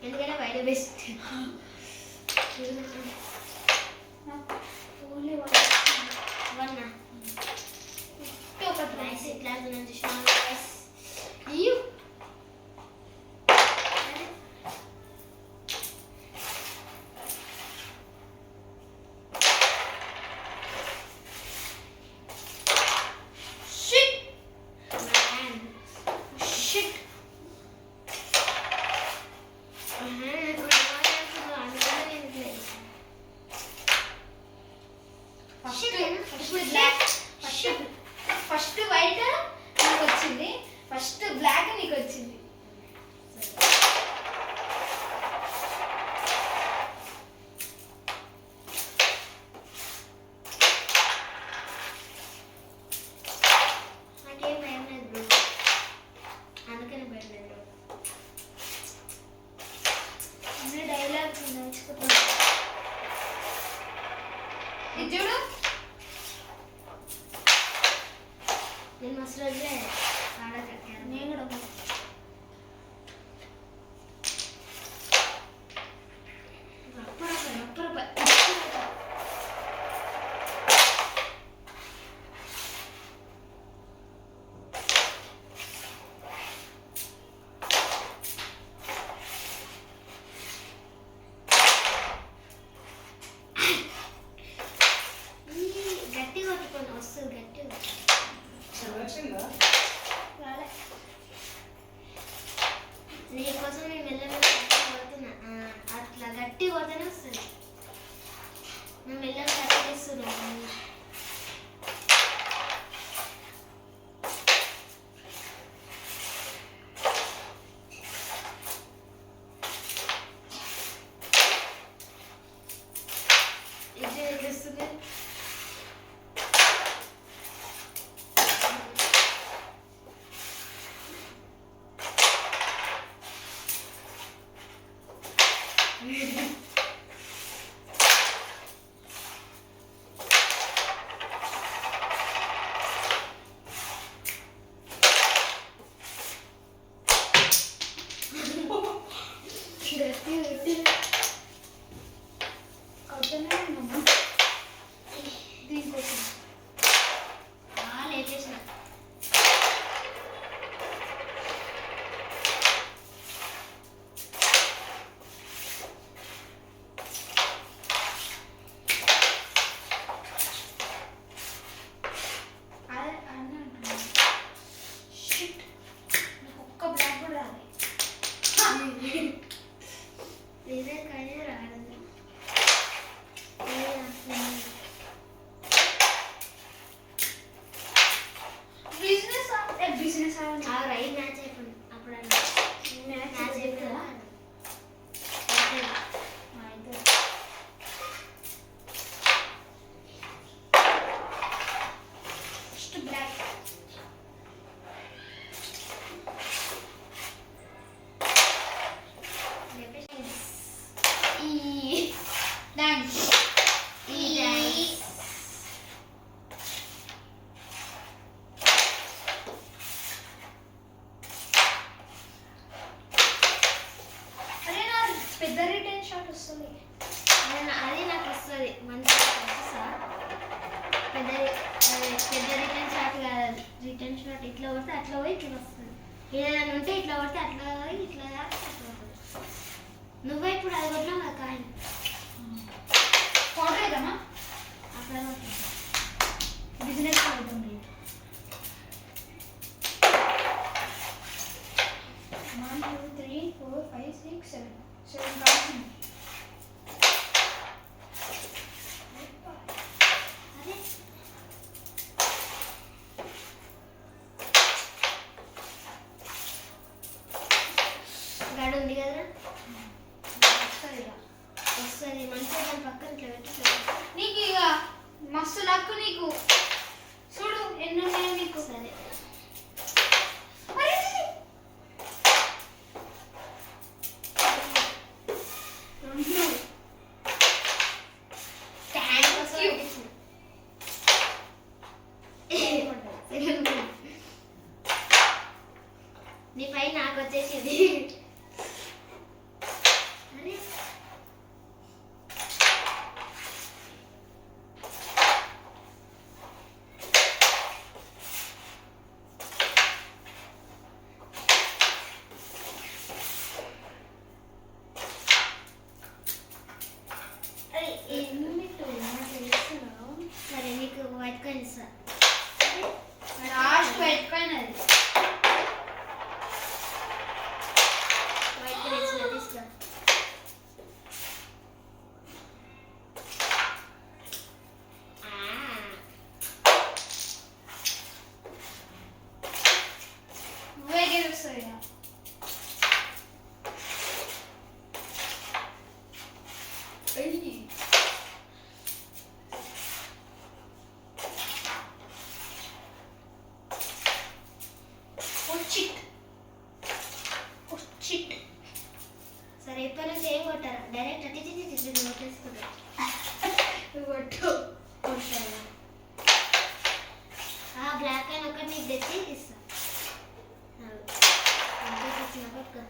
ఎందుకంటే బయట బెస్ట్ ఒక రైస్ ఇట్లా ఫస్ట్ వైట్ నీకు వచ్చింది, ఫస్ట్ బ్లాక్ నీకు వచ్చింది. నాకేం భయం లేదు బ్రో, అందుకని భయం లేదు. అన్ని డైలాగ్స్ నేర్చుకుంటున్నా. ఇది చూడు, నేను మస్తు రోజులే ఆడ కట్టాను. నేను కూడా గట్టి కొట్టుకొని వస్తుంది, గట్టి నీకోసం నేను మెల్లగా కొడుతున్నా, అట్లా గట్టి కొడితేనే వస్తుంది. మేము మెల్లగా గట్టి చేస్తున్నాం. ఇది చేస్తుంది. దీనికోసం లేచేసిన ఒక్క బ్లాక్ కూడా రాదు. ఇదే కానీ రాదు. బిజినెస్ రైట్ మ్యాచ్ అయిపోయింది. అప్పుడు మ్యాచ్ అయిపోయిందా? First block. థ్యాంక్స్. అరే నా పెద్ద రిటర్న్ షాట్ వస్తుంది. అది నాకు వస్తుంది. రిటర్న్ షాట్ ఇట్లా కొడితే అట్లా పోయి ఇట్లా వస్తుంది. ఏదైనా ఉంటే ఇట్లా కొడితే అట్లా పోయి ఇట్లా అట్లా పోతుంది. నువ్వే ఇప్పుడు అది కొట్టినావు కదా కాయిన్. ఫోటో ఇద్దామా? అక్కడ బిజినెస్ అవుతుంది. 1 2 3 4 5 6 7 కార్డ్స్ ఉన్నాయి. అదే గడు ఉంది కదా వస్తుంది ఇక. వస్తుంది మంచిగా దాని పక్కన ఇట్లా పెట్టి నీకు ఇక మస్తు లక్కు నీకు. చూడు ఎన్ని ఉన్నాయో నీకు. సరే అరే! రెండు. Thanks you. నీ పై నాకు వచ్చేసింది. అరే అరే ఎన్ని చేస్తున్నావు? సరే నీకు వైట్ కాయిన్ ఇస్తా. లాస్ట్ పెట్టుకోయినది. వైట్ కాయిన్ ఇస్తా తీసుకో. నువ్వే గెలుస్తావు ఇక. సరే ఇప్పటి నుంచి ఏం కొట్టారా? డైరెక్ట్ అట్టి నోటేసుకుంటా కొట్టు. కొట్టారా? ఆ బ్లాక్ కాయిన్ ఒకటి నీకు తెచ్చి ఇస్తా. ఇచ్చిన పట్టుకో.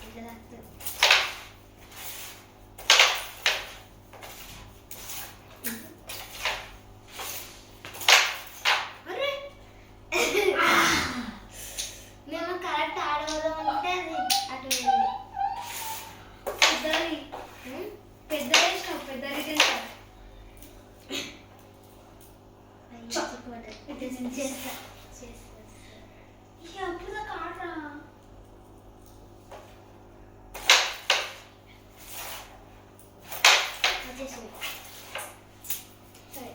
ఇట్లా తాకుతుంది. అరే మేము కరెక్ట్ ఆడవదాం అంటే అది అటు వెళ్ళింది. పెద్దది. పెద్ద వేసినావు. పెద్ద రిటర్న్ షాట్. చేస్తా చేస్తా. ఇక అప్పుడు కాట్రా. వచ్చేసింది. సరే.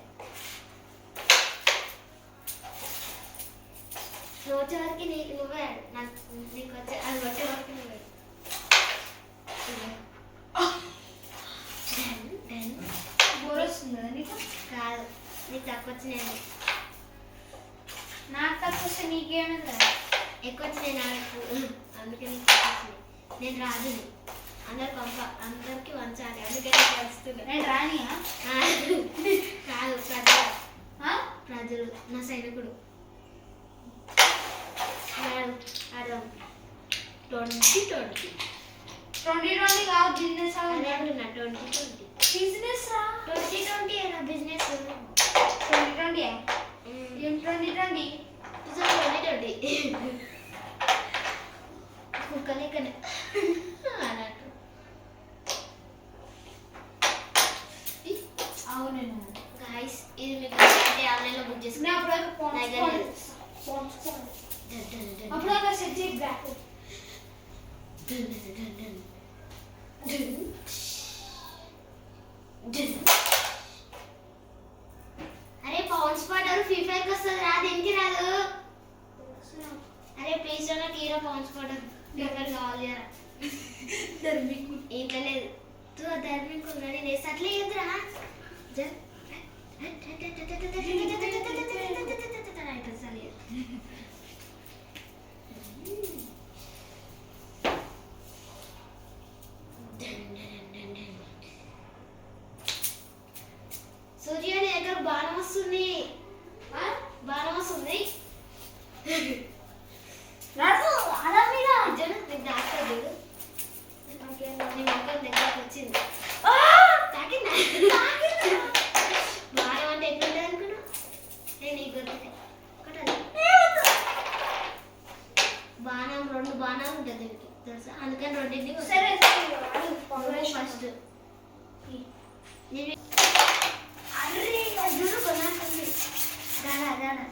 నువ్వు వచ్చే వరకు నువ్వే నాకు నీకు వచ్చే అది వచ్చే వరకు నువ్వే. బోర్ వస్తుంది కదా నీకు? కాదు నీకు తక్కువ వచ్చినాయి. నాకు తక్కువ వస్తే నీకేమైంది కదా? ఎక్కువ వచ్చినాయి నాకు, అందుకే నీకు తక్కువ వచ్చినాయి. నేను రాజుని, అందరికి వంచాలి, అందుకే నీకు వస్తున్నాయి. నేను రానియా? కాదు ప్రజలు, ఆ? ప్రజలు నా సైనికుడు. ఆడదాం 2020. 2020 కాదు, బిజినెస్ అదే అంటున్నా 2020. బిజినెస్ రా. 2020 ఏనా బిజినెస్? 2020 ఏం 2020? 2020 కుక్కలేకనే అన్నట్టు. అవును. గాయస్ ఇది మీకు అంటే ఆన్లైన్లో బుక్ చేసుకుని అప్పుడు ఒక సెట్ చేయి బ్యాక్. అరే పౌండ్స్ పౌడర్ ఫ్రీ ఫైర్కి వస్తుంది రా, దేనికి రాదు. అరే ప్లీజ్ నాకు hero pounds powder free fire కావాలి రా. ధర్మికు ఇంట్లో లేదు ధర్మికు ఉన్నాడు, నేను వేస్తే అట్లే ఎదురా వస్తుంది. బాణం వస్తుంది. నడు అలా మీద జన నీకు డాక్టర్ చూడు. నీ మొక్కల దగ్గరకు వచ్చింది. తాకిందా? బాణం అంటే ఎట్లుంటుంది అనుకున్నావు? నేను నీకు గుర్తుకే కొట్టాలి. బాణం 2 బాణాలు ఉంటుంది దీనికి తెలుసా? అందుకని రెండింటికి సరే ఫస్ట్ అర్రే చూడు కొనాల్సింది. దాడా దాడా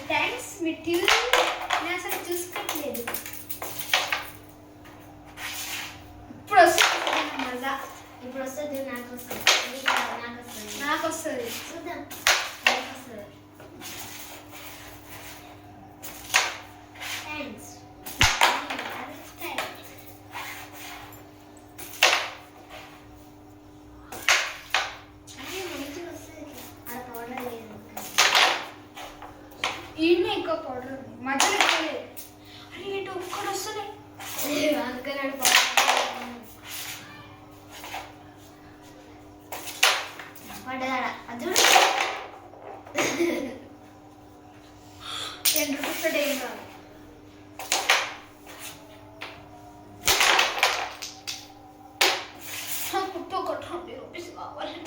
థ్యాంక్స్ మిట్యూ. నేను అసలు చూసుకోవట్లేదు. ఇప్పుడు వస్తుంది మళ్ళా. ఇప్పుడు వస్తుంది నాకు వస్తుంది నాకు వస్తుంది నాకు వస్తుంది. చూద్దాం నాకు వస్తుంది. థ్యాంక్స్ మంచిగా వస్తుంది. అది పౌడర్ లేదు ఈయన ఎక్కువ పౌడర్ ఉంది, మధ్యలో ఎక్కువ లేదు. అరే ఏంటో ఒక్కడు వస్తుంది. అందుకని అది పౌడర్ పడ్డదాడ అది చూడు. 10 రూపీస్ పెట్టి ఏం కాదు. కుట్టు ఒక 20 రూపీస్ కావాలని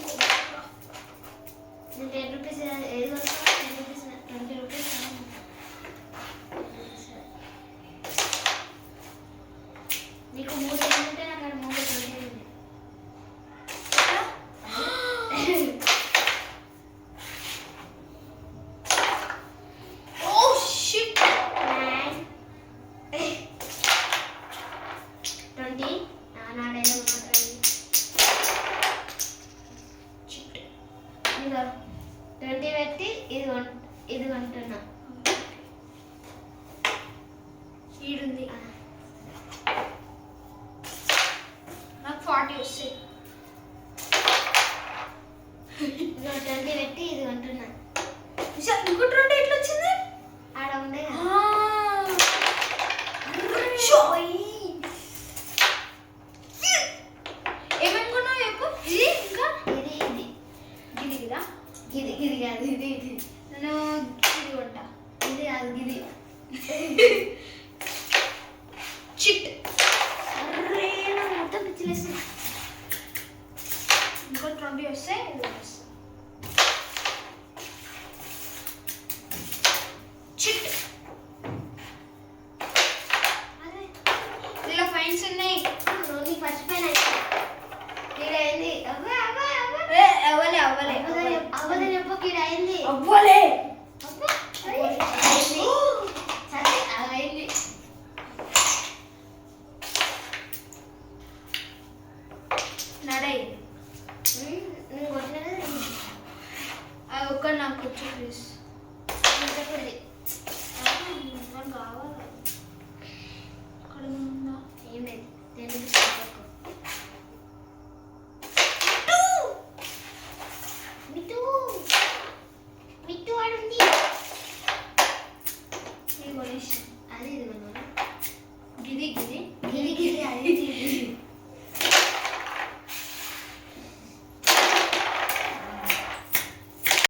నేను 10 రూపీస్ ఏది వస్తా 10 రూపీస్ 20 రూపీస్ నీకు 3 ఏమంటే నాకు అక్కడ 3 ఉంది. Oh shit. 20 నాడైనా మాట్లాడి షిట్. ఇదిగో 20 పెట్టి ఇది కొంటున్నా. ఈడుంది. నాకు 40 వస్తాయి. ఇదిగో 20 పెట్టి ఇది కొంటున్నా. ఇంకోటి 2 ఎట్లా వచ్చింది? ఆడ ఉండే ఏమేమి కొన్నావు చెప్పు. ఇది ఇంకా ఇది ఇది గిది గిదా. ఇది ఇది కాదు ఇది ఇది నేను ఇది కొంటా. ఇది కాదు ఇది చిట్. అర్రే నాకు మొత్తం పిచ్చిలేస్తుంది. ఇంకో 20 వస్తే ఇది వస్తుంది. చిట్. అరే ఇలా ఫైన్స్ ఉన్నాయి. నీకు మర్చిపోయినా ఇక్కడ అయింది. అవ్వ అవ్వ అవ్వ అవ్వలే అవ్వలే అవ్వదని చెప్పు ఇక్కడ అయింది. అవ్వలే. అవ్వ అయింది. సరే అయింది. నడై